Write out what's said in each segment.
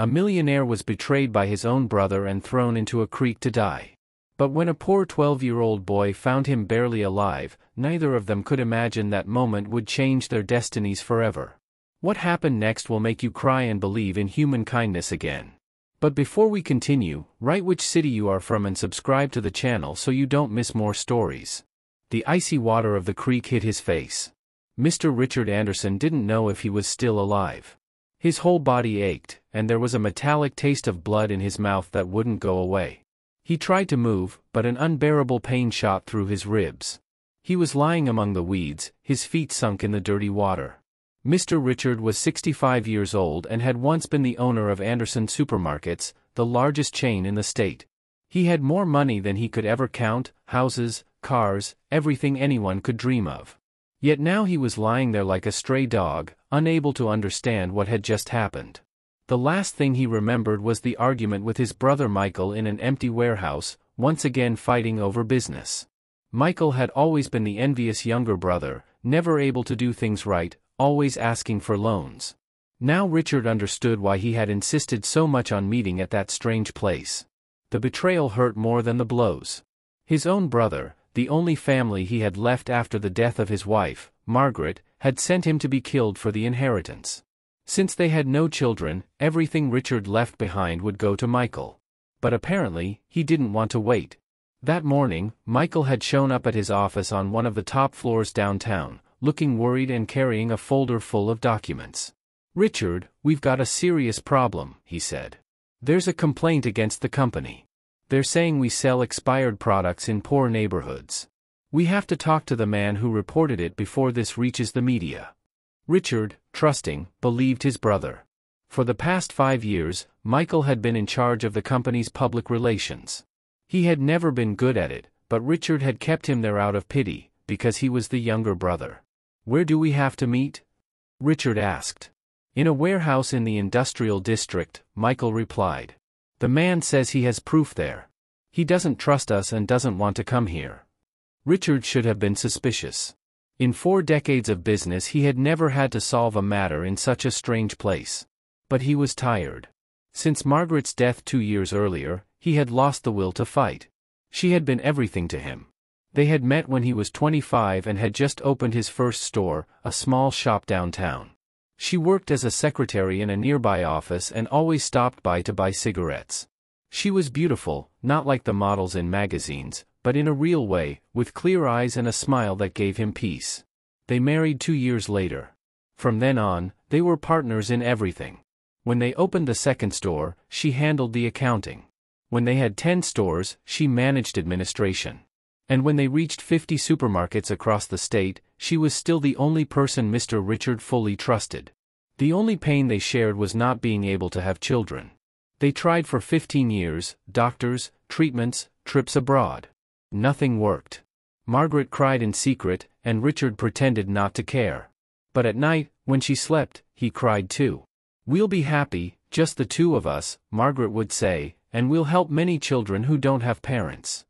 A millionaire was betrayed by his own brother and thrown into a creek to die. But when a poor 12-year-old boy found him barely alive, neither of them could imagine that moment would change their destinies forever. What happened next will make you cry and believe in human kindness again. But before we continue, write which city you are from and subscribe to the channel so you don't miss more stories. The icy water of the creek hit his face. Mr. Richard Anderson didn't know if he was still alive. His whole body ached, and there was a metallic taste of blood in his mouth that wouldn't go away. He tried to move, but an unbearable pain shot through his ribs. He was lying among the weeds, his feet sunk in the dirty water. Mr. Richard was 65 years old and had once been the owner of Anderson Supermarkets, the largest chain in the state. He had more money than he could ever count, houses, cars, everything anyone could dream of. Yet now he was lying there like a stray dog, unable to understand what had just happened. The last thing he remembered was the argument with his brother Michael in an empty warehouse, once again fighting over business. Michael had always been the envious younger brother, never able to do things right, always asking for loans. Now Richard understood why he had insisted so much on meeting at that strange place. The betrayal hurt more than the blows. His own brother, the only family he had left after the death of his wife, Margaret, had sent him to be killed for the inheritance. Since they had no children, everything Richard left behind would go to Michael. But apparently, he didn't want to wait. That morning, Michael had shown up at his office on one of the top floors downtown, looking worried and carrying a folder full of documents. "Richard, we've got a serious problem," he said. "There's a complaint against the company. They're saying we sell expired products in poor neighborhoods. We have to talk to the man who reported it before this reaches the media." Richard, trusting, believed his brother. For the past 5 years, Michael had been in charge of the company's public relations. He had never been good at it, but Richard had kept him there out of pity, because he was the younger brother. "Where do we have to meet?" Richard asked. "In a warehouse in the industrial district," Michael replied. "The man says he has proof there. He doesn't trust us and doesn't want to come here." Richard should have been suspicious. In 4 decades of business he had never had to solve a matter in such a strange place. But he was tired. Since Margaret's death 2 years earlier, he had lost the will to fight. She had been everything to him. They had met when he was 25 and had just opened his first store, a small shop downtown. She worked as a secretary in a nearby office and always stopped by to buy cigarettes. She was beautiful, not like the models in magazines, but in a real way, with clear eyes and a smile that gave him peace. They married 2 years later. From then on, they were partners in everything. When they opened the second store, she handled the accounting. When they had 10 stores, she managed administration. And when they reached 50 supermarkets across the state, she was still the only person Mr. Richard fully trusted. The only pain they shared was not being able to have children. They tried for 15 years, doctors, treatments, trips abroad. Nothing worked. Margaret cried in secret, and Richard pretended not to care. But at night, when she slept, he cried too. "We'll be happy, just the two of us," Margaret would say, "and we'll help many children who don't have parents."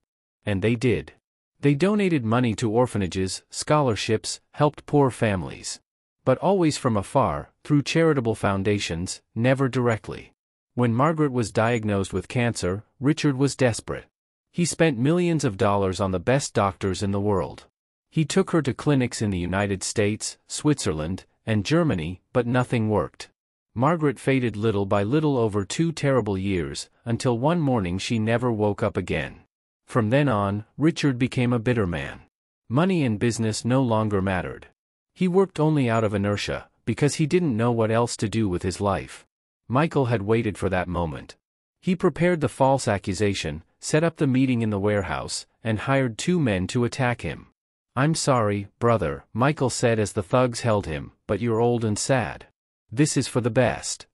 And they did. They donated money to orphanages, scholarships, helped poor families. But always from afar, through charitable foundations, never directly. When Margaret was diagnosed with cancer, Richard was desperate. He spent millions of dollars on the best doctors in the world. He took her to clinics in the United States, Switzerland, and Germany, but nothing worked. Margaret faded little by little over 2 terrible years, until one morning she never woke up again. From then on, Richard became a bitter man. Money and business no longer mattered. He worked only out of inertia, because he didn't know what else to do with his life. Michael had waited for that moment. He prepared the false accusation, set up the meeting in the warehouse, and hired 2 men to attack him. "I'm sorry, brother," Michael said as the thugs held him, "but you're old and sad. This is for the best."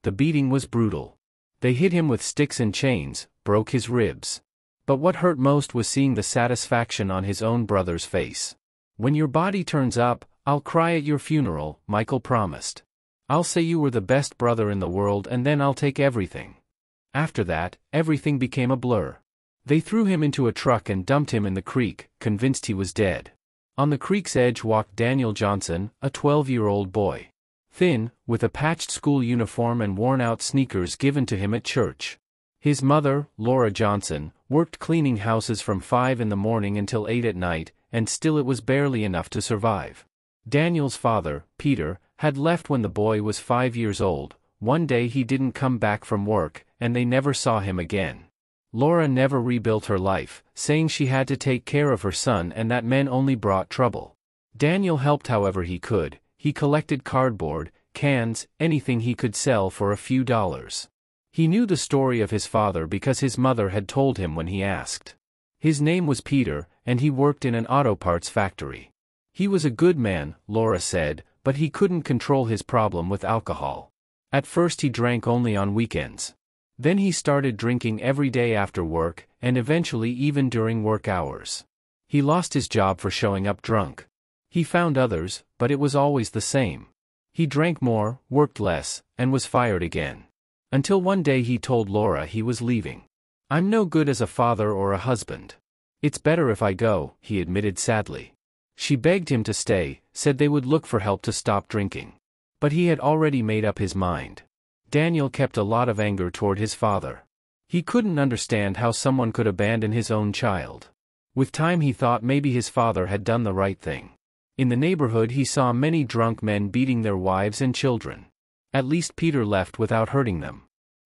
The beating was brutal. They hit him with sticks and chains, broke his ribs. But what hurt most was seeing the satisfaction on his own brother's face. "When your body turns up, I'll cry at your funeral," Michael promised. "I'll say you were the best brother in the world and then I'll take everything." After that, everything became a blur. They threw him into a truck and dumped him in the creek, convinced he was dead. On the creek's edge walked Daniel Johnson, a 12-year-old boy. thin, with a patched school uniform and worn-out sneakers given to him at church. His mother, Laura Johnson, worked cleaning houses from 5 in the morning until 8 at night, and still it was barely enough to survive. Daniel's father, Peter, had left when the boy was 5 years old. One day he didn't come back from work, and they never saw him again. Laura never rebuilt her life, saying she had to take care of her son and that men only brought trouble. Daniel helped however he could. He collected cardboard, cans, anything he could sell for a few dollars. He knew the story of his father because his mother had told him when he asked. His name was Peter, and he worked in an auto parts factory. He was a good man, Laura said, but he couldn't control his problem with alcohol. At first he drank only on weekends. Then he started drinking every day after work, and eventually even during work hours. He lost his job for showing up drunk. He found others, but it was always the same. He drank more, worked less, and was fired again. Until one day he told Laura he was leaving. "I'm no good as a father or a husband. It's better if I go," he admitted sadly. She begged him to stay, said they would look for help to stop drinking. But he had already made up his mind. Daniel kept a lot of anger toward his father. He couldn't understand how someone could abandon his own child. With time he thought maybe his father had done the right thing. In the neighborhood he saw many drunk men beating their wives and children. At least Peter left without hurting them.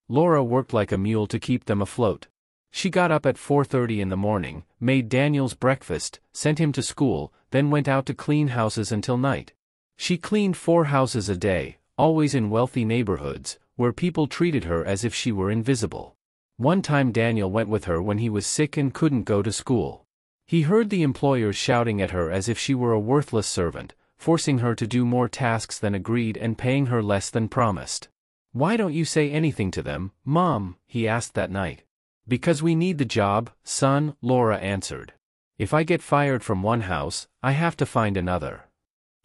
Laura worked like a mule to keep them afloat. She got up at 4:30 in the morning, made Daniel's breakfast, sent him to school, then went out to clean houses until night. She cleaned 4 houses a day, always in wealthy neighborhoods, where people treated her as if she were invisible. One time Daniel went with her when he was sick and couldn't go to school. He heard the employers shouting at her as if she were a worthless servant, forcing her to do more tasks than agreed and paying her less than promised. "Why don't you say anything to them, Mom?" he asked that night. "Because we need the job, son," Laura answered. "If I get fired from one house, I have to find another."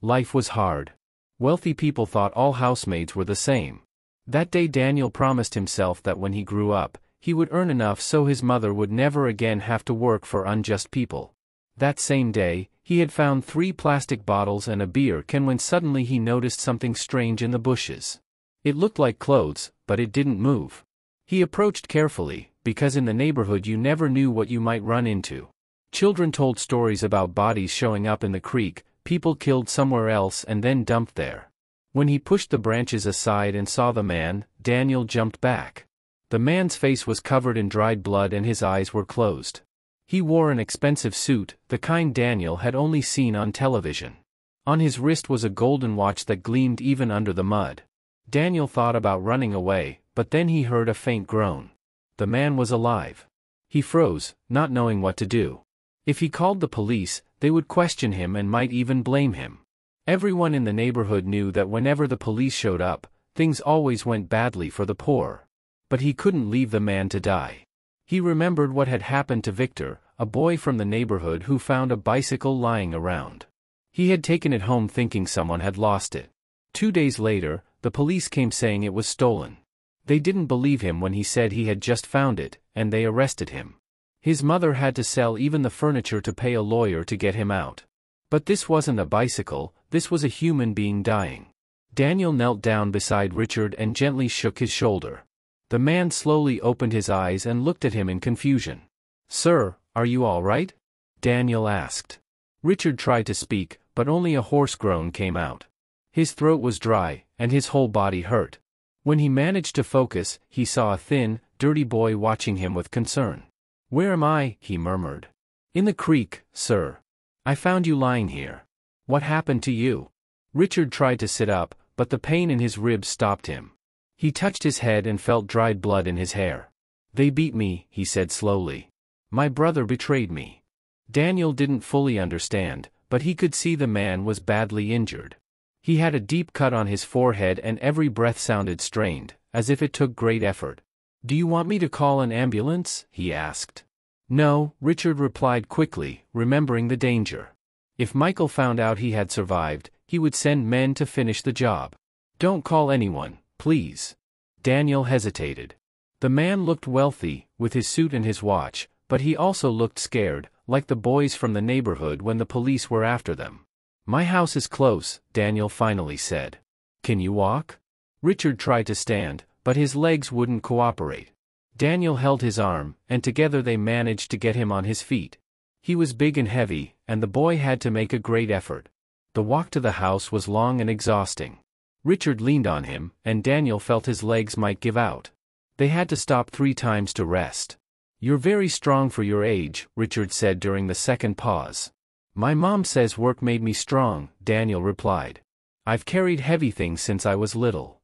Life was hard. Wealthy people thought all housemaids were the same. That day Daniel promised himself that when he grew up, he would earn enough so his mother would never again have to work for unjust people. That same day, he had found 3 plastic bottles and a beer can when suddenly he noticed something strange in the bushes. It looked like clothes, but it didn't move. He approached carefully, because in the neighborhood you never knew what you might run into. Children told stories about bodies showing up in the creek, people killed somewhere else and then dumped there. When he pushed the branches aside and saw the man, Daniel jumped back. The man's face was covered in dried blood and his eyes were closed. He wore an expensive suit, the kind Daniel had only seen on television. On his wrist was a golden watch that gleamed even under the mud. Daniel thought about running away, but then he heard a faint groan. The man was alive. He froze, not knowing what to do. If he called the police, they would question him and might even blame him. Everyone in the neighborhood knew that whenever the police showed up, things always went badly for the poor. But he couldn't leave the man to die. He remembered what had happened to Victor, a boy from the neighborhood who found a bicycle lying around. He had taken it home thinking someone had lost it. 2 days later, the police came saying it was stolen. They didn't believe him when he said he had just found it, and they arrested him. His mother had to sell even the furniture to pay a lawyer to get him out. But this wasn't a bicycle, this was a human being dying. Daniel knelt down beside Richard and gently shook his shoulder. The man slowly opened his eyes and looked at him in confusion. "Sir, are you all right?" Daniel asked. Richard tried to speak, but only a hoarse groan came out. His throat was dry, and his whole body hurt. When he managed to focus, he saw a thin, dirty boy watching him with concern. "Where am I?" he murmured. "In the creek, sir. I found you lying here. What happened to you?" Richard tried to sit up, but the pain in his ribs stopped him. He touched his head and felt dried blood in his hair. "They beat me," he said slowly. "My brother betrayed me." Daniel didn't fully understand, but he could see the man was badly injured. He had a deep cut on his forehead and every breath sounded strained, as if it took great effort. "Do you want me to call an ambulance?" he asked. "No," Richard replied quickly, remembering the danger. If Michael found out he had survived, he would send men to finish the job. "Don't call anyone, please." Daniel hesitated. The man looked wealthy, with his suit and his watch, but he also looked scared, like the boys from the neighborhood when the police were after them. "My house is close," Daniel finally said. Can you walk? Richard tried to stand, but his legs wouldn't cooperate. Daniel held his arm, and together they managed to get him on his feet. He was big and heavy, and the boy had to make a great effort. The walk to the house was long and exhausting. Richard leaned on him, and Daniel felt his legs might give out. They had to stop 3 times to rest. "You're very strong for your age," Richard said during the second pause. "My mom says work made me strong," Daniel replied. "I've carried heavy things since I was little."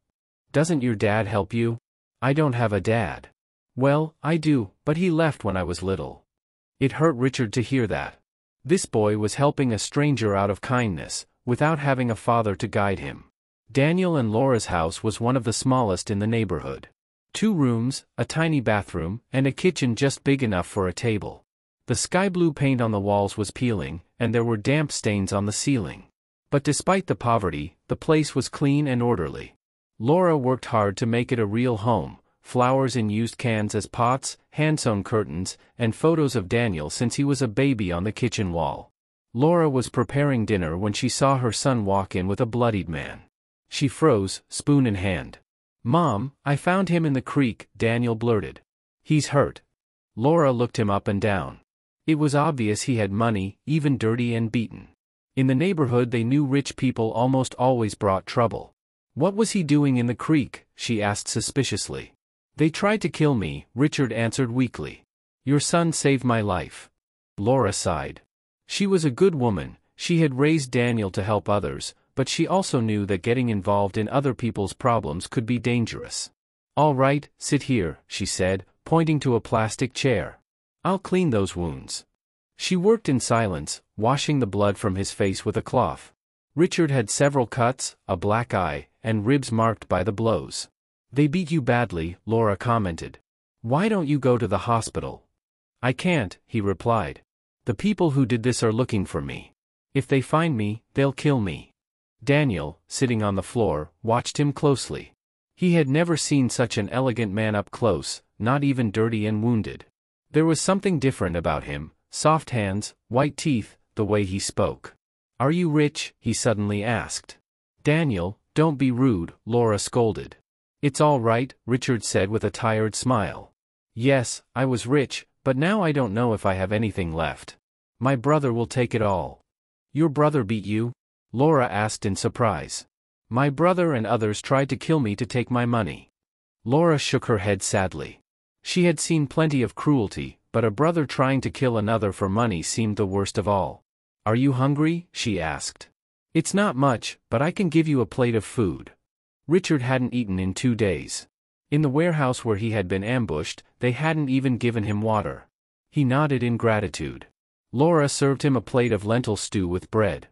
"Doesn't your dad help you?" "I don't have a dad." "Well, I do, but he left when I was little." It hurt Richard to hear that. This boy was helping a stranger out of kindness, without having a father to guide him. Daniel and Laura's house was one of the smallest in the neighborhood. 2 rooms, a tiny bathroom, and a kitchen just big enough for a table. The sky blue paint on the walls was peeling, and there were damp stains on the ceiling. But despite the poverty, the place was clean and orderly. Laura worked hard to make it a real home, flowers in used cans as pots, hand-sewn curtains, and photos of Daniel since he was a baby on the kitchen wall. Laura was preparing dinner when she saw her son walk in with a bloodied man. She froze, spoon in hand. "Mom, I found him in the creek," Daniel blurted. "He's hurt." Laura looked him up and down. It was obvious he had money, even dirty and beaten. In the neighborhood they knew rich people almost always brought trouble. "What was he doing in the creek?" she asked suspiciously. "They tried to kill me," Richard answered weakly. "Your son saved my life." Laura sighed. She was a good woman, she had raised Daniel to help others, but she also knew that getting involved in other people's problems could be dangerous. "All right, sit here," she said, pointing to a plastic chair. "I'll clean those wounds." She worked in silence, washing the blood from his face with a cloth. Richard had several cuts, a black eye, and ribs marked by the blows. "They beat you badly," Laura commented. "Why don't you go to the hospital?" "I can't," he replied. "The people who did this are looking for me. If they find me, they'll kill me." Daniel, sitting on the floor, watched him closely. He had never seen such an elegant man up close, not even dirty and wounded. There was something different about him, soft hands, white teeth, the way he spoke. "Are you rich?" he suddenly asked. "Daniel, don't be rude," Laura scolded. "It's all right," Richard said with a tired smile. "Yes, I was rich, but now I don't know if I have anything left. My brother will take it all." "Your brother beat you?" Laura asked in surprise. "My brother and others tried to kill me to take my money." Laura shook her head sadly. She had seen plenty of cruelty, but a brother trying to kill another for money seemed the worst of all. "Are you hungry?" she asked. "It's not much, but I can give you a plate of food." Richard hadn't eaten in 2 days. In the warehouse where he had been ambushed, they hadn't even given him water. He nodded in gratitude. Laura served him a plate of lentil stew with bread.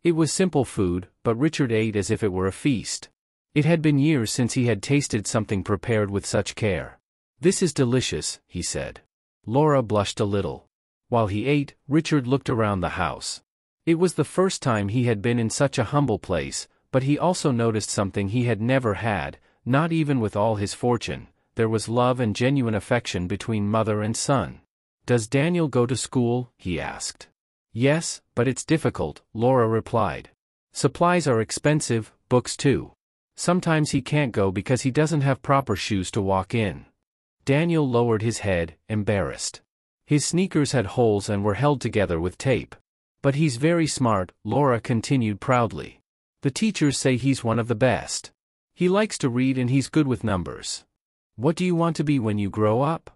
It was simple food, but Richard ate as if it were a feast. It had been years since he had tasted something prepared with such care. "This is delicious," he said. Laura blushed a little. While he ate, Richard looked around the house. It was the first time he had been in such a humble place, but he also noticed something he had never had, not even with all his fortune. There was love and genuine affection between mother and son. "Does Daniel go to school?" he asked. "Yes, but it's difficult," Laura replied. "Supplies are expensive, books too. Sometimes he can't go because he doesn't have proper shoes to walk in." Daniel lowered his head, embarrassed. His sneakers had holes and were held together with tape. "But he's very smart," Laura continued proudly. "The teachers say he's one of the best. He likes to read and he's good with numbers." "What do you want to be when you grow up?"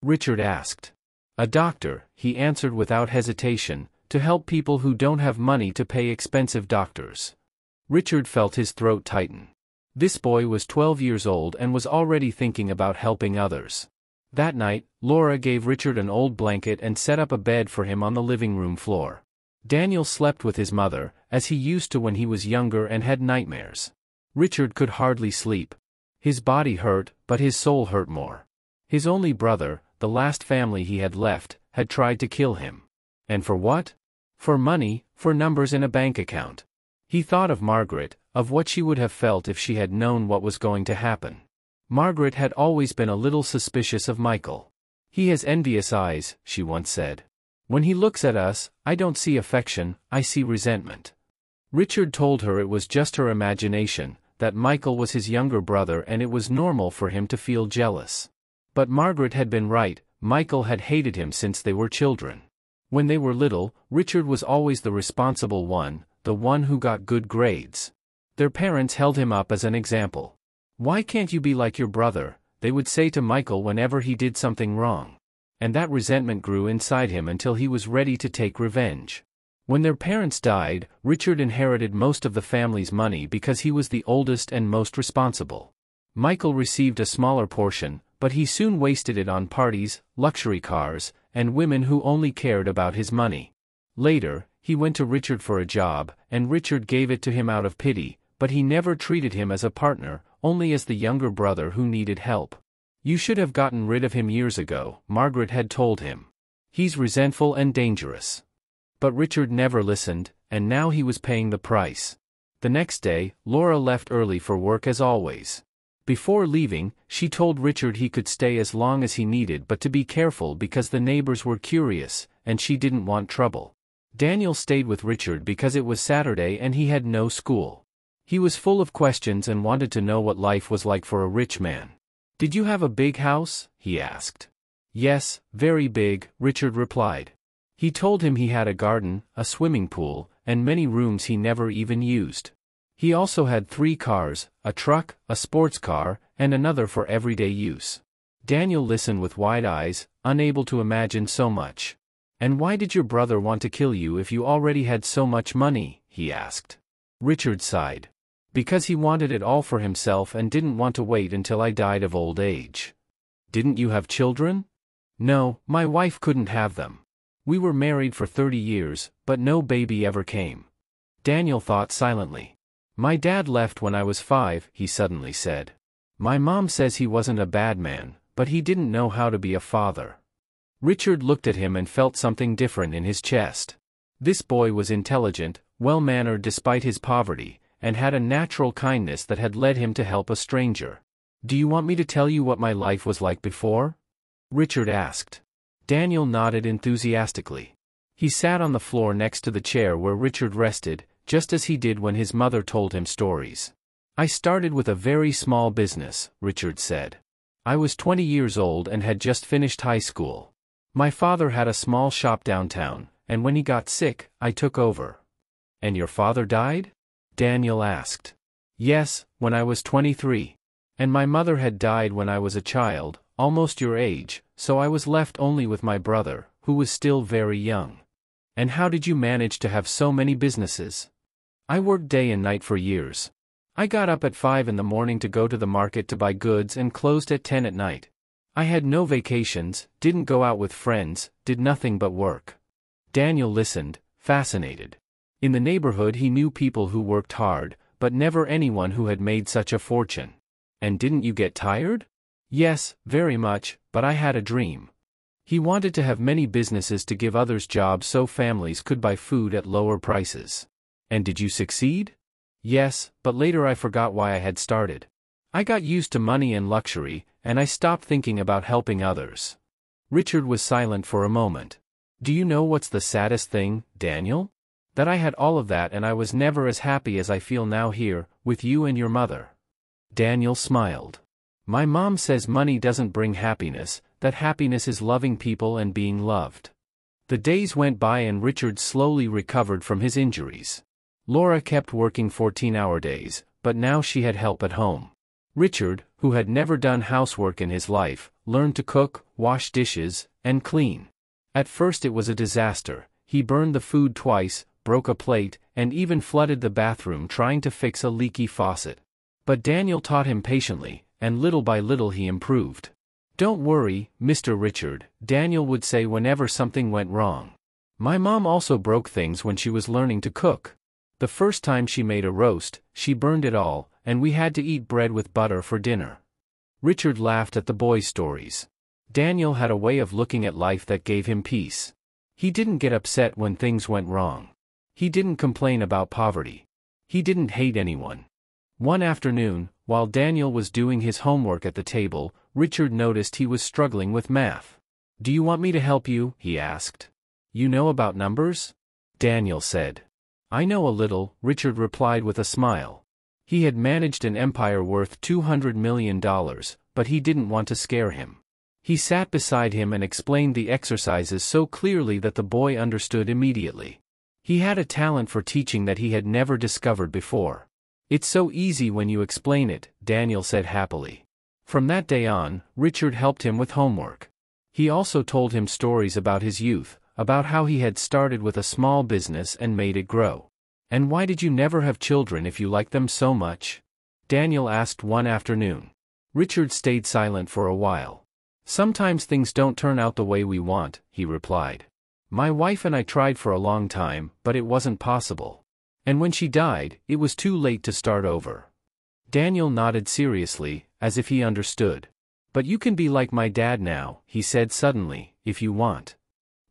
Richard asked. "A doctor," he answered without hesitation, "to help people who don't have money to pay expensive doctors." Richard felt his throat tighten. This boy was 12 years old and was already thinking about helping others. That night, Laura gave Richard an old blanket and set up a bed for him on the living room floor. Daniel slept with his mother, as he used to when he was younger and had nightmares. Richard could hardly sleep. His body hurt, but his soul hurt more. His only brother, the last family he had left, had tried to kill him. And for what? For money, for numbers in a bank account. He thought of Margaret, of what she would have felt if she had known what was going to happen. Margaret had always been a little suspicious of Michael. "He has envious eyes," she once said. "When he looks at us, I don't see affection, I see resentment." Richard told her it was just her imagination, that Michael was his younger brother and it was normal for him to feel jealous. But Margaret had been right, Michael had hated him since they were children. When they were little, Richard was always the responsible one, the one who got good grades. Their parents held him up as an example. "Why can't you be like your brother?" they would say to Michael whenever he did something wrong. And that resentment grew inside him until he was ready to take revenge. When their parents died, Richard inherited most of the family's money because he was the oldest and most responsible. Michael received a smaller portion, but he soon wasted it on parties, luxury cars, and women who only cared about his money. Later, he went to Richard for a job, and Richard gave it to him out of pity, but he never treated him as a partner, only as the younger brother who needed help. "You should have gotten rid of him years ago," Margaret had told him. "He's resentful and dangerous." But Richard never listened, and now he was paying the price. The next day, Laura left early for work as always. Before leaving, she told Richard he could stay as long as he needed but to be careful because the neighbors were curious, and she didn't want trouble. Daniel stayed with Richard because it was Saturday and he had no school. He was full of questions and wanted to know what life was like for a rich man. "Did you have a big house?" he asked. "Yes, very big," Richard replied. He told him he had a garden, a swimming pool, and many rooms he never even used. He also had 3 cars, a truck, a sports car, and another for everyday use. Daniel listened with wide eyes, unable to imagine so much. "And why did your brother want to kill you if you already had so much money?" he asked. Richard sighed. "Because he wanted it all for himself and didn't want to wait until I died of old age." "Didn't you have children?" "No, my wife couldn't have them. We were married for 30 years, but no baby ever came." Daniel thought silently. "My dad left when I was 5, he suddenly said. "My mom says he wasn't a bad man, but he didn't know how to be a father." Richard looked at him and felt something different in his chest. This boy was intelligent, well-mannered despite his poverty, and had a natural kindness that had led him to help a stranger. "Do you want me to tell you what my life was like before?" Richard asked. Daniel nodded enthusiastically. He sat on the floor next to the chair where Richard rested, just as he did when his mother told him stories. "I started with a very small business," Richard said. "I was 20 years old and had just finished high school. My father had a small shop downtown, and when he got sick, I took over." "And your father died?" Daniel asked. "Yes, when I was 23. And my mother had died when I was a child, almost your age, so I was left only with my brother, who was still very young." "And how did you manage to have so many businesses?" "I worked day and night for years. I got up at 5 in the morning to go to the market to buy goods and closed at 10 at night. I had no vacations, didn't go out with friends, did nothing but work." Daniel listened, fascinated. In the neighborhood he knew people who worked hard, but never anyone who had made such a fortune. "And didn't you get tired?" "Yes, very much, but I had a dream." He wanted to have many businesses to give others jobs so families could buy food at lower prices. "And did you succeed?" "Yes, but later I forgot why I had started. I got used to money and luxury, and I stopped thinking about helping others." Richard was silent for a moment. "Do you know what's the saddest thing, Daniel? That I had all of that and I was never as happy as I feel now here, with you and your mother." Daniel smiled. "My mom says money doesn't bring happiness, that happiness is loving people and being loved." The days went by and Richard slowly recovered from his injuries. Laura kept working 14-hour days, but now she had help at home. Richard, who had never done housework in his life, learned to cook, wash dishes, and clean. At first it was a disaster. He burned the food twice, broke a plate, and even flooded the bathroom trying to fix a leaky faucet. But Daniel taught him patiently, and little by little he improved. "Don't worry, Mr. Richard," Daniel would say whenever something went wrong. "My mom also broke things when she was learning to cook. The first time she made a roast, she burned it all, and we had to eat bread with butter for dinner." Richard laughed at the boy's stories. Daniel had a way of looking at life that gave him peace. He didn't get upset when things went wrong. He didn't complain about poverty. He didn't hate anyone. One afternoon, while Daniel was doing his homework at the table, Richard noticed he was struggling with math. "Do you want me to help you?" he asked. "You know about numbers?" Daniel said. "I know a little," Richard replied with a smile. He had managed an empire worth $200 million, but he didn't want to scare him. He sat beside him and explained the exercises so clearly that the boy understood immediately. He had a talent for teaching that he had never discovered before. "It's so easy when you explain it," Daniel said happily. From that day on, Richard helped him with homework. He also told him stories about his youth, about how he had started with a small business and made it grow. "And why did you never have children if you liked them so much?" Daniel asked one afternoon. Richard stayed silent for a while. "Sometimes things don't turn out the way we want," he replied. "My wife and I tried for a long time, but it wasn't possible. And when she died, it was too late to start over." Daniel nodded seriously, as if he understood. "But you can be like my dad now," he said suddenly, "if you want."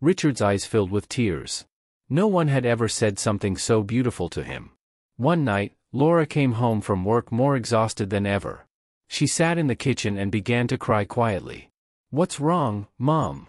Richard's eyes filled with tears. No one had ever said something so beautiful to him. One night, Laura came home from work more exhausted than ever. She sat in the kitchen and began to cry quietly. "What's wrong, Mom?"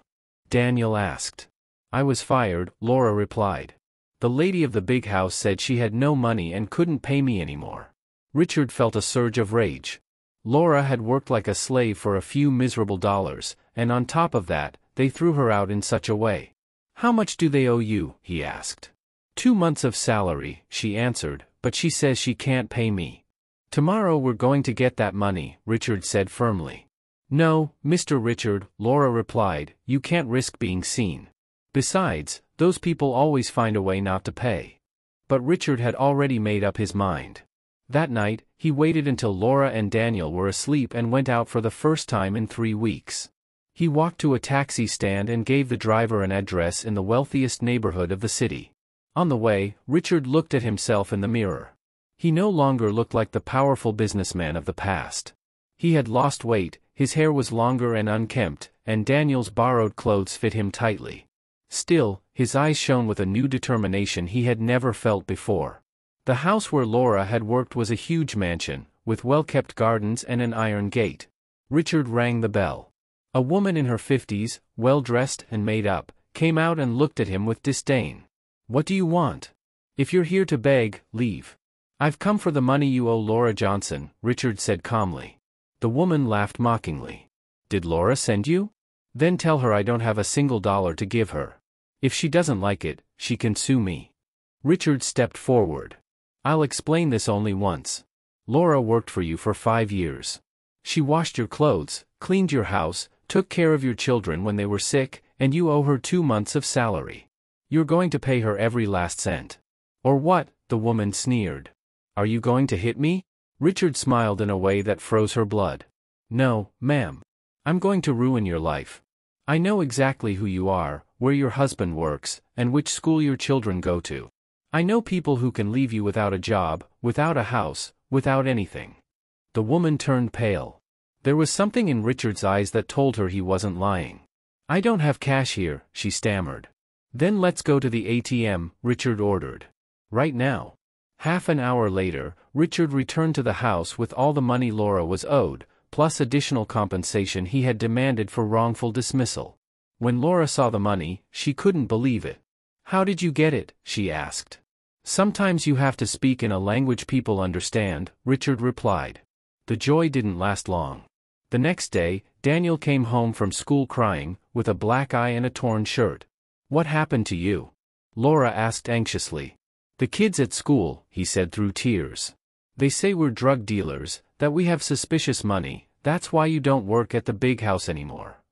Daniel asked. "I was fired," Laura replied. "The lady of the big house said she had no money and couldn't pay me anymore." Richard felt a surge of rage. Laura had worked like a slave for a few miserable dollars, and on top of that, they threw her out in such a way. "How much do they owe you?" he asked. 2 months of salary," she answered, "but she says she can't pay me." "Tomorrow we're going to get that money," Richard said firmly. "No, Mr. Richard," Laura replied, "you can't risk being seen. Besides, those people always find a way not to pay." But Richard had already made up his mind. That night, he waited until Laura and Daniel were asleep and went out for the first time in 3 weeks. He walked to a taxi stand and gave the driver an address in the wealthiest neighborhood of the city. On the way, Richard looked at himself in the mirror. He no longer looked like the powerful businessman of the past. He had lost weight, his hair was longer and unkempt, and Daniel's borrowed clothes fit him tightly. Still, his eyes shone with a new determination he had never felt before. The house where Laura had worked was a huge mansion, with well-kept gardens and an iron gate. Richard rang the bell. A woman in her 50s, well-dressed and made up, came out and looked at him with disdain. "What do you want? If you're here to beg, leave." "I've come for the money you owe Laura Johnson," Richard said calmly. The woman laughed mockingly. "Did Laura send you? Then tell her I don't have a single dollar to give her. If she doesn't like it, she can sue me." Richard stepped forward. "I'll explain this only once. Laura worked for you for 5 years. She washed your clothes, cleaned your house, took care of your children when they were sick, and you owe her 2 months of salary. You're going to pay her every last cent." "Or what?" the woman sneered. "Are you going to hit me?" Richard smiled in a way that froze her blood. "No, ma'am. I'm going to ruin your life. I know exactly who you are, where your husband works, and which school your children go to. I know people who can leave you without a job, without a house, without anything." The woman turned pale. There was something in Richard's eyes that told her he wasn't lying. "I don't have cash here," she stammered. "Then let's go to the ATM," Richard ordered. "Right now." Half an hour later, Richard returned to the house with all the money Laura was owed, plus additional compensation he had demanded for wrongful dismissal. When Laura saw the money, she couldn't believe it. "How did you get it?" she asked. "Sometimes you have to speak in a language people understand," Richard replied. The joy didn't last long. The next day, Daniel came home from school crying, with a black eye and a torn shirt. "What happened to you?" Laura asked anxiously. "The kids at school," he said through tears. "They say we're drug dealers, that we have suspicious money, that's why you don't work at the big house anymore."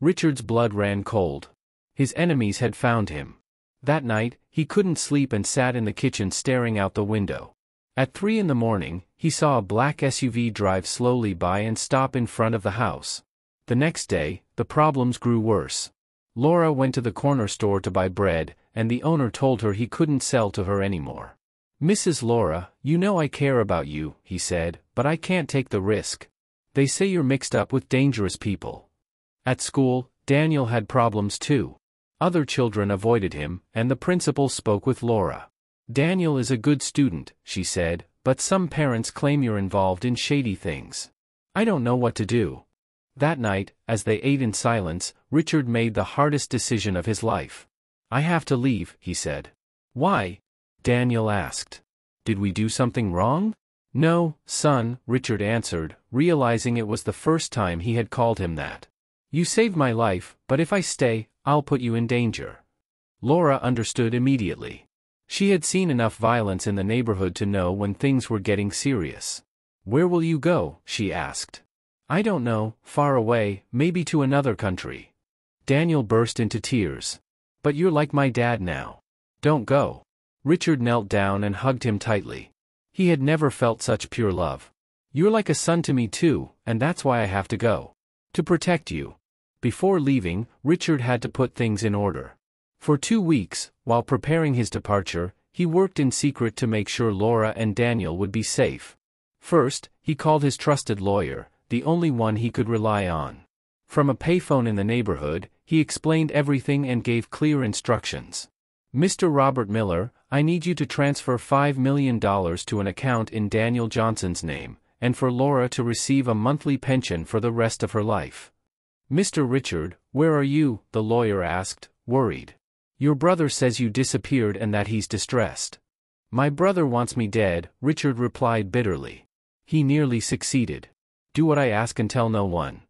Richard's blood ran cold. His enemies had found him. That night, he couldn't sleep and sat in the kitchen staring out the window. At 3 a.m, he saw a black SUV drive slowly by and stop in front of the house. The next day, the problems grew worse. Laura went to the corner store to buy bread, and the owner told her he couldn't sell to her anymore. "Mrs. Laura, you know I care about you," he said, "but I can't take the risk. They say you're mixed up with dangerous people." At school, Daniel had problems too. Other children avoided him, and the principal spoke with Laura. "Daniel is a good student," she said, "but some parents claim you're involved in shady things. I don't know what to do." That night, as they ate in silence, Richard made the hardest decision of his life. "I have to leave," he said. "Why?" Daniel asked. "Did we do something wrong?" No, son, Richard answered, realizing it was the first time he had called him that. You saved my life, but if I stay, I'll put you in danger. Laura understood immediately. She had seen enough violence in the neighborhood to know when things were getting serious. Where will you go? She asked. I don't know, far away, maybe to another country. Daniel burst into tears. But you're like my dad now. Don't go. Richard knelt down and hugged him tightly. He had never felt such pure love. You're like a son to me too, and that's why I have to go. To protect you. Before leaving, Richard had to put things in order. For 2 weeks, while preparing his departure, he worked in secret to make sure Laura and Daniel would be safe. First, he called his trusted lawyer, the only one he could rely on. From a payphone in the neighborhood, he explained everything and gave clear instructions. Mr. Robert Miller, I need you to transfer $5 million to an account in Daniel Johnson's name, and for Laura to receive a monthly pension for the rest of her life. Mr. Richard, where are you? The lawyer asked, worried. Your brother says you disappeared and that he's distressed. My brother wants me dead, Richard replied bitterly. He nearly succeeded. Do what I ask and tell no one.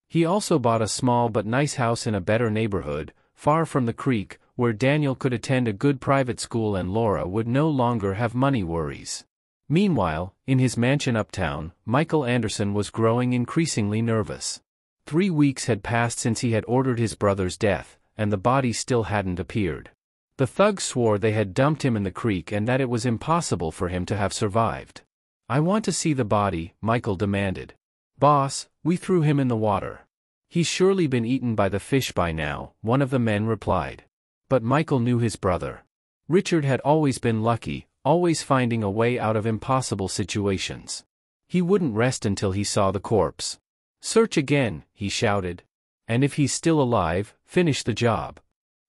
He also bought a small but nice house in a better neighborhood, far from the creek, where Daniel could attend a good private school and Laura would no longer have money worries. Meanwhile, in his mansion uptown, Michael Anderson was growing increasingly nervous. 3 weeks had passed since he had ordered his brother's death, and the body still hadn't appeared. The thugs swore they had dumped him in the creek and that it was impossible for him to have survived. I want to see the body, Michael demanded. Boss, we threw him in the water. He's surely been eaten by the fish by now, one of the men replied. But Michael knew his brother. Richard had always been lucky, always finding a way out of impossible situations. He wouldn't rest until he saw the corpse. Search again, he shouted. And if he's still alive, finish the job.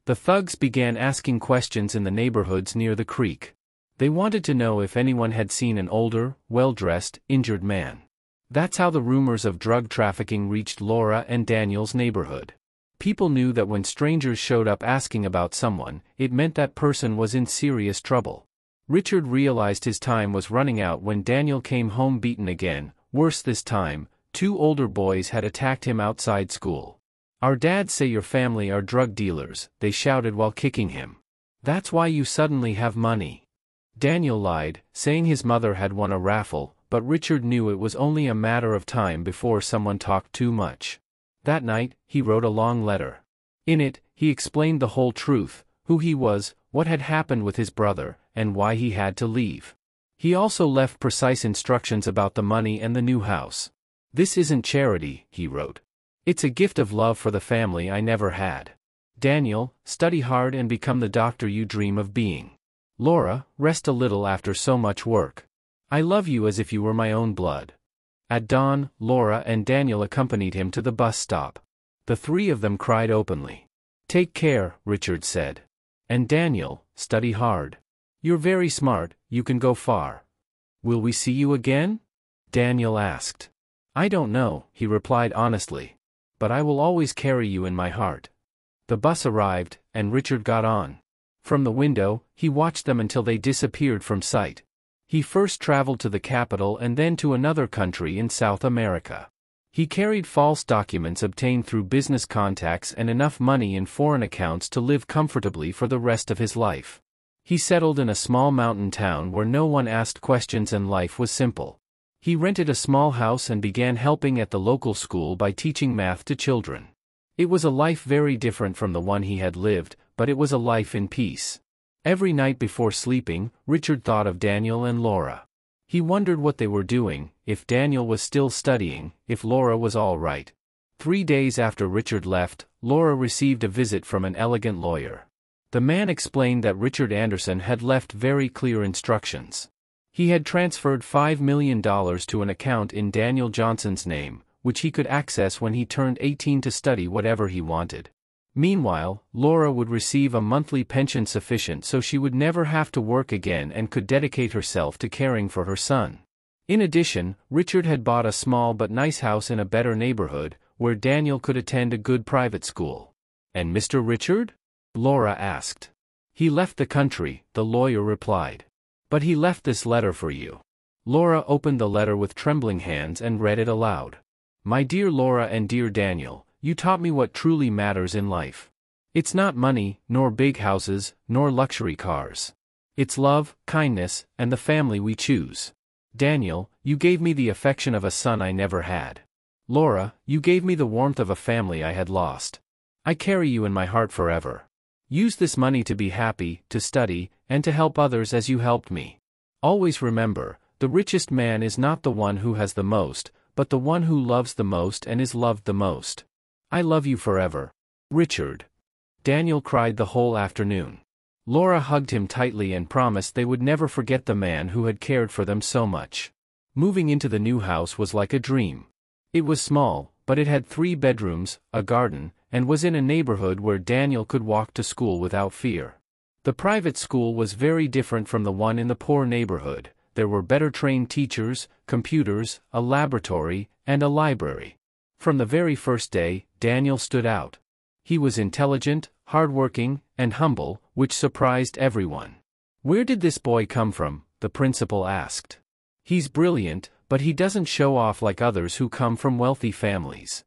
The thugs began asking questions in the neighborhoods near the creek. They wanted to know if anyone had seen an older, well-dressed, injured man. That's how the rumors of drug trafficking reached Laura and Daniel's neighborhood. People knew that when strangers showed up asking about someone, it meant that person was in serious trouble. Richard realized his time was running out when Daniel came home beaten again. Worse this time, 2 older boys had attacked him outside school. Our dads say your family are drug dealers, they shouted while kicking him. That's why you suddenly have money. Daniel lied, saying his mother had won a raffle, but Richard knew it was only a matter of time before someone talked too much. That night, he wrote a long letter. In it, he explained the whole truth, who he was, what had happened with his brother, and why he had to leave. He also left precise instructions about the money and the new house. This isn't charity, he wrote. It's a gift of love for the family I never had. Daniel, study hard and become the doctor you dream of being. Laura, rest a little after so much work. I love you as if you were my own blood. At dawn, Laura and Daniel accompanied him to the bus stop. The 3 of them cried openly. Take care, Richard said. And Daniel, study hard. You're very smart, you can go far. Will we see you again? Daniel asked. I don't know, he replied honestly. But I will always carry you in my heart. The bus arrived, and Richard got on. From the window, he watched them until they disappeared from sight. He first traveled to the capital and then to another country in South America. He carried false documents obtained through business contacts and enough money in foreign accounts to live comfortably for the rest of his life. He settled in a small mountain town where no one asked questions and life was simple. He rented a small house and began helping at the local school by teaching math to children. It was a life very different from the one he had lived, but it was a life in peace. Every night before sleeping, Richard thought of Daniel and Laura. He wondered what they were doing, if Daniel was still studying, if Laura was all right. 3 days after Richard left, Laura received a visit from an elegant lawyer. The man explained that Richard Anderson had left very clear instructions. He had transferred $5 million to an account in Daniel Johnson's name, which he could access when he turned 18 to study whatever he wanted. Meanwhile, Laura would receive a monthly pension sufficient so she would never have to work again and could dedicate herself to caring for her son. In addition, Richard had bought a small but nice house in a better neighborhood, where Daniel could attend a good private school. And Mr. Richard? Laura asked. He left the country, the lawyer replied. But he left this letter for you. Laura opened the letter with trembling hands and read it aloud. My dear Laura and dear Daniel, you taught me what truly matters in life. It's not money, nor big houses, nor luxury cars. It's love, kindness, and the family we choose. Daniel, you gave me the affection of a son I never had. Laura, you gave me the warmth of a family I had lost. I carry you in my heart forever. Use this money to be happy, to study, and to help others as you helped me. Always remember, the richest man is not the one who has the most, but the one who loves the most and is loved the most. I love you forever. Richard. Daniel cried the whole afternoon. Laura hugged him tightly and promised they would never forget the man who had cared for them so much. Moving into the new house was like a dream. It was small, but it had 3 bedrooms, a garden, and was in a neighborhood where Daniel could walk to school without fear. The private school was very different from the one in the poor neighborhood. There were better trained teachers, computers, a laboratory, and a library. From the very first day, Daniel stood out. He was intelligent, hardworking, and humble, which surprised everyone. Where did this boy come from? The principal asked. He's brilliant, but he doesn't show off like others who come from wealthy families.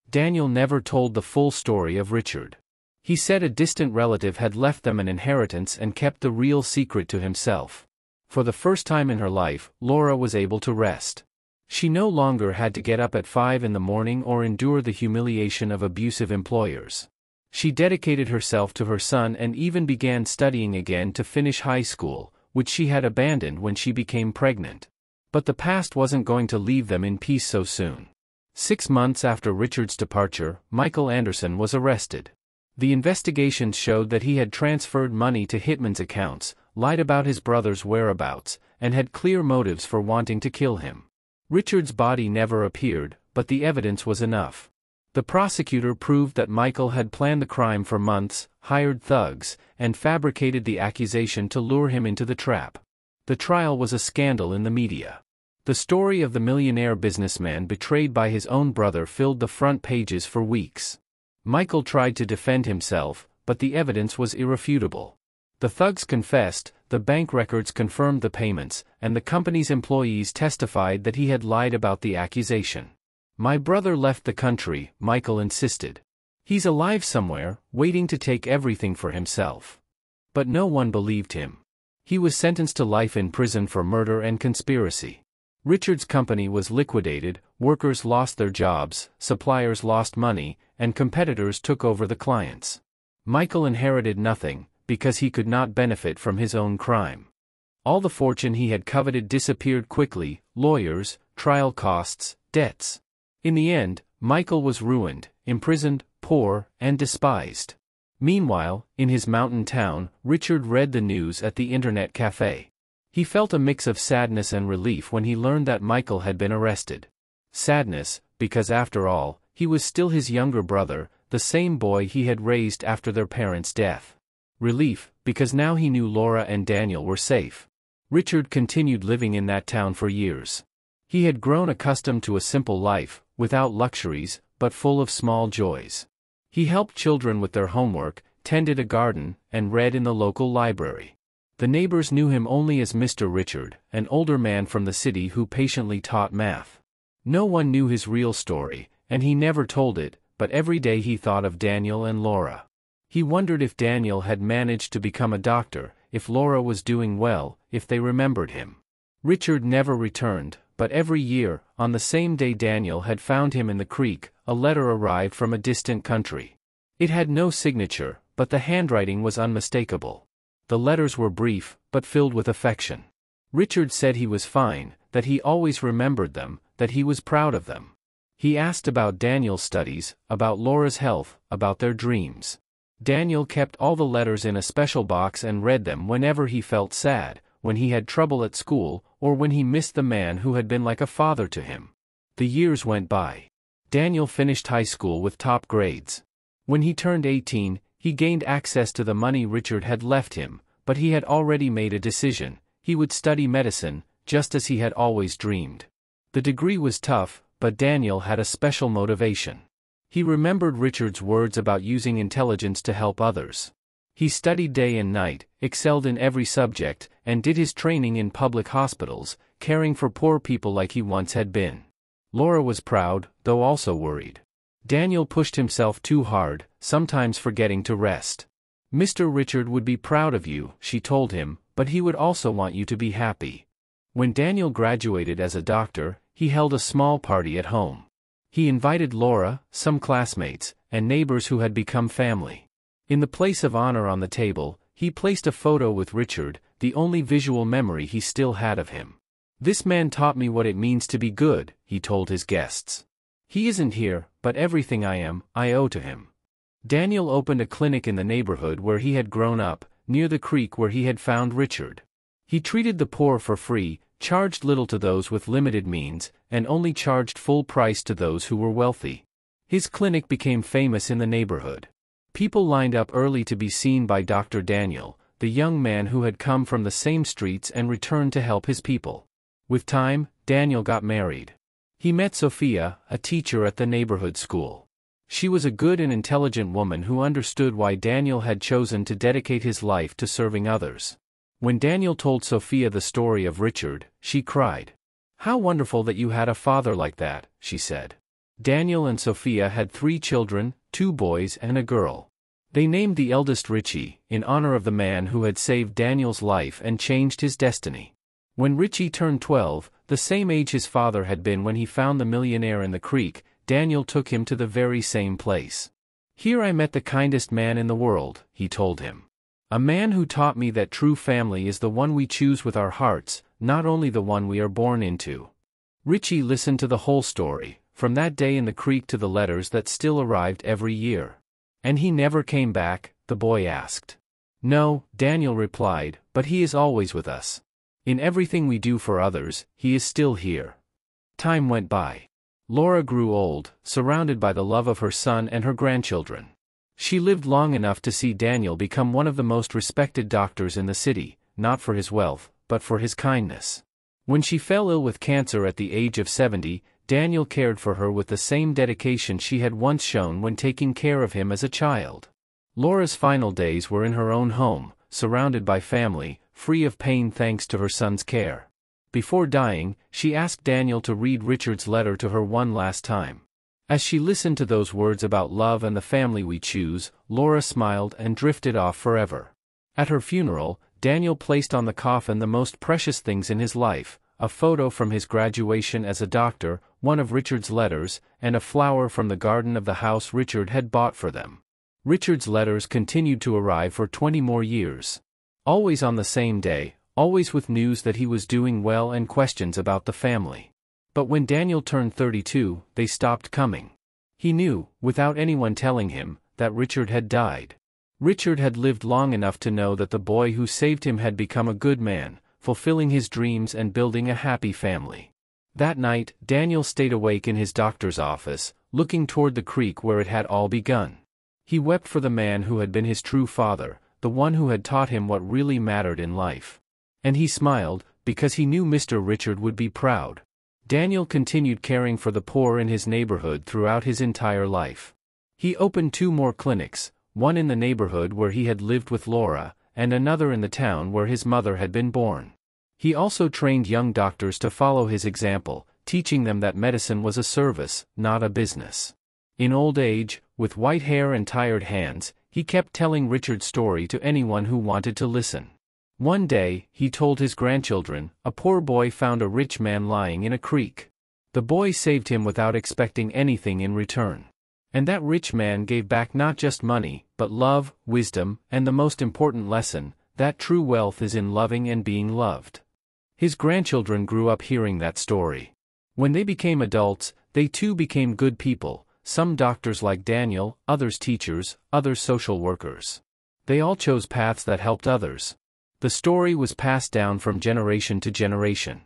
Daniel never told the full story of Richard. He said a distant relative had left them an inheritance and kept the real secret to himself. For the first time in her life, Laura was able to rest. She no longer had to get up at 5 in the morning or endure the humiliation of abusive employers. She dedicated herself to her son and even began studying again to finish high school, which she had abandoned when she became pregnant. But the past wasn't going to leave them in peace so soon. 6 months after Richard's departure, Michael Anderson was arrested. The investigations showed that he had transferred money to hitmen's accounts, lied about his brother's whereabouts, and had clear motives for wanting to kill him. Richard's body never appeared, but the evidence was enough. The prosecutor proved that Michael had planned the crime for months, hired thugs, and fabricated the accusation to lure him into the trap. The trial was a scandal in the media. The story of the millionaire businessman betrayed by his own brother filled the front pages for weeks. Michael tried to defend himself, but the evidence was irrefutable. The thugs confessed, the bank records confirmed the payments, and the company's employees testified that he had lied about the accusation. My brother left the country, Michael insisted. He's alive somewhere, waiting to take everything for himself. But no one believed him. He was sentenced to life in prison for murder and conspiracy. Richard's company was liquidated, workers lost their jobs, suppliers lost money, and competitors took over the clients. Michael inherited nothing, because he could not benefit from his own crime. All the fortune he had coveted disappeared quickly: lawyers, trial costs, debts. In the end, Michael was ruined, imprisoned, poor, and despised. Meanwhile, in his mountain town, Richard read the news at the internet cafe. He felt a mix of sadness and relief when he learned that Michael had been arrested. Sadness, because after all, he was still his younger brother, the same boy he had raised after their parents' death. Relief, because now he knew Laura and Daniel were safe. Richard continued living in that town for years. He had grown accustomed to a simple life, without luxuries, but full of small joys. He helped children with their homework, tended a garden, and read in the local library. The neighbors knew him only as Mr. Richard, an older man from the city who patiently taught math. No one knew his real story, and he never told it, but every day he thought of Daniel and Laura. He wondered if Daniel had managed to become a doctor, if Laura was doing well, if they remembered him. Richard never returned, but every year, on the same day Daniel had found him in the creek, a letter arrived from a distant country. It had no signature, but the handwriting was unmistakable. The letters were brief, but filled with affection. Richard said he was fine, that he always remembered them, that he was proud of them. He asked about Daniel's studies, about Laura's health, about their dreams. Daniel kept all the letters in a special box and read them whenever he felt sad, when he had trouble at school, or when he missed the man who had been like a father to him. The years went by. Daniel finished high school with top grades. When he turned 18, he gained access to the money Richard had left him, but he had already made a decision: he would study medicine, just as he had always dreamed. The degree was tough, but Daniel had a special motivation. He remembered Richard's words about using intelligence to help others. He studied day and night, excelled in every subject, and did his training in public hospitals. caring for poor people like he once had been. Laura was proud, though also worried. Daniel pushed himself too hard, sometimes forgetting to rest. Mr. Richard would be proud of you, she told him, but he would also want you to be happy. When Daniel graduated as a doctor, he held a small party at home. He invited Laura, some classmates, and neighbors who had become family. In the place of honor on the table, he placed a photo with Richard, the only visual memory he still had of him. "This man taught me what it means to be good," he told his guests. "He isn't here, but everything I am, I owe to him." Daniel opened a clinic in the neighborhood where he had grown up, near the creek where he had found Richard. He treated the poor for free, charged little to those with limited means, and only charged full price to those who were wealthy. His clinic became famous in the neighborhood. People lined up early to be seen by Dr. Daniel, the young man who had come from the same streets and returned to help his people. With time, Daniel got married. He met Sophia, a teacher at the neighborhood school. She was a good and intelligent woman who understood why Daniel had chosen to dedicate his life to serving others. When Daniel told Sophia the story of Richard, she cried. "How wonderful that you had a father like that," she said. Daniel and Sophia had 3 children, 2 boys and a girl. They named the eldest Richie, in honor of the man who had saved Daniel's life and changed his destiny. When Richie turned 12, the same age his father had been when he found the millionaire in the creek, Daniel took him to the very same place. "Here I met the kindest man in the world," he told him. "A man who taught me that true family is the one we choose with our hearts, not only the one we are born into." Richie listened to the whole story, from that day in the creek to the letters that still arrived every year. "And he never came back?" the boy asked. "No," Daniel replied, "but he is always with us. In everything we do for others, he is still here." Time went by. Laura grew old, surrounded by the love of her son and her grandchildren. She lived long enough to see Daniel become one of the most respected doctors in the city, not for his wealth, but for his kindness. When she fell ill with cancer at the age of 70, Daniel cared for her with the same dedication she had once shown when taking care of him as a child. Laura's final days were in her own home, surrounded by family, free of pain thanks to her son's care. Before dying, she asked Daniel to read Richard's letter to her one last time. As she listened to those words about love and the family we choose, Laura smiled and drifted off forever. At her funeral, Daniel placed on the coffin the most precious things in his life, a photo from his graduation as a doctor, one of Richard's letters, and a flower from the garden of the house Richard had bought for them. Richard's letters continued to arrive for 20 more years. Always on the same day, always with news that he was doing well and questions about the family. But when Daniel turned 32, they stopped coming. He knew, without anyone telling him, that Richard had died. Richard had lived long enough to know that the boy who saved him had become a good man, fulfilling his dreams and building a happy family. That night, Daniel stayed awake in his doctor's office, looking toward the creek where it had all begun. He wept for the man who had been his true father, the one who had taught him what really mattered in life. And he smiled, because he knew Mr. Richard would be proud. Daniel continued caring for the poor in his neighborhood throughout his entire life. He opened 2 more clinics, one in the neighborhood where he had lived with Laura, and another in the town where his mother had been born. He also trained young doctors to follow his example, teaching them that medicine was a service, not a business. In old age, with white hair and tired hands, he kept telling Richard's story to anyone who wanted to listen. One day, he told his grandchildren, a poor boy found a rich man lying in a creek. The boy saved him without expecting anything in return. And that rich man gave back not just money, but love, wisdom, and the most important lesson, that true wealth is in loving and being loved. His grandchildren grew up hearing that story. When they became adults, they too became good people, some doctors like Daniel, others teachers, others social workers. They all chose paths that helped others. The story was passed down from generation to generation.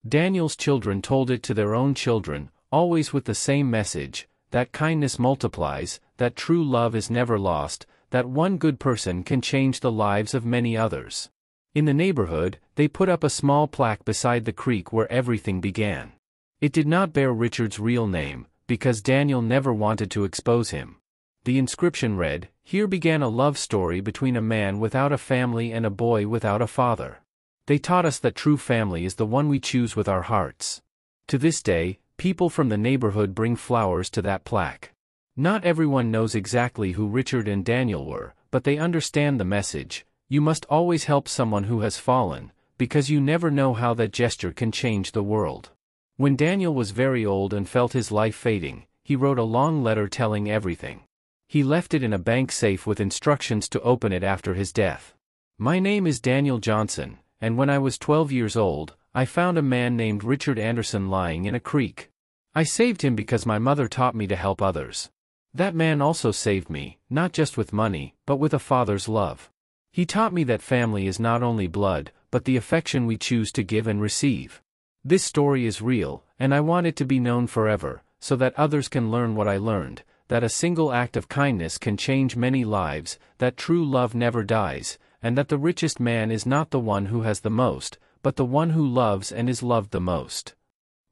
Daniel's children told it to their own children, always with the same message, that kindness multiplies, that true love is never lost, that one good person can change the lives of many others. In the neighborhood, they put up a small plaque beside the creek where everything began. It did not bear Richard's real name, because Daniel never wanted to expose him. The inscription read, "Here began a love story between a man without a family and a boy without a father." They taught us that true family is the one we choose with our hearts. To this day, people from the neighborhood bring flowers to that plaque. Not everyone knows exactly who Richard and Daniel were, but they understand the message. You must always help someone who has fallen, because you never know how that gesture can change the world. When Daniel was very old and felt his life fading, he wrote a long letter telling everything. He left it in a bank safe with instructions to open it after his death. My name is Daniel Johnson, and when I was 12 years old, I found a man named Richard Anderson lying in a creek. I saved him because my mother taught me to help others. That man also saved me, not just with money, but with a father's love. He taught me that family is not only blood, but the affection we choose to give and receive. This story is real, and I want it to be known forever, so that others can learn what I learned, that a single act of kindness can change many lives, that true love never dies, and that the richest man is not the one who has the most, but the one who loves and is loved the most.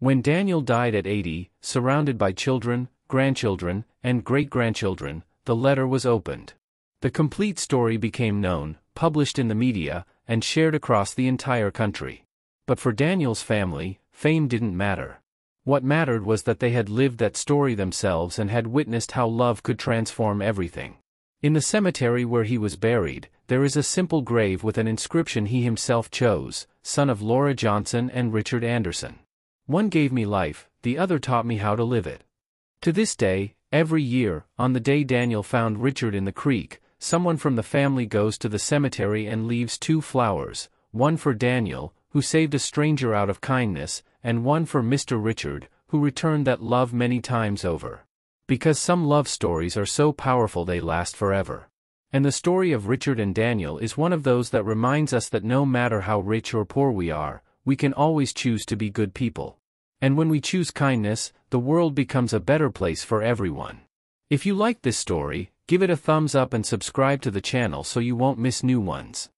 When Daniel died at 80, surrounded by children, grandchildren, and great-grandchildren, the letter was opened. The complete story became known, published in the media, and shared across the entire country. But for Daniel's family, fame didn't matter. What mattered was that they had lived that story themselves and had witnessed how love could transform everything. In the cemetery where he was buried, there is a simple grave with an inscription he himself chose, son of Laura Johnson and Richard Anderson. One gave me life, the other taught me how to live it. To this day, every year, on the day Daniel found Richard in the creek, someone from the family goes to the cemetery and leaves 2 flowers, one for Daniel, who saved a stranger out of kindness, and one for Mr. Richard, who returned that love many times over. Because some love stories are so powerful they last forever. And the story of Richard and Daniel is one of those that reminds us that no matter how rich or poor we are, we can always choose to be good people. And when we choose kindness, the world becomes a better place for everyone. If you like this story, give it a thumbs up and subscribe to the channel so you won't miss new ones.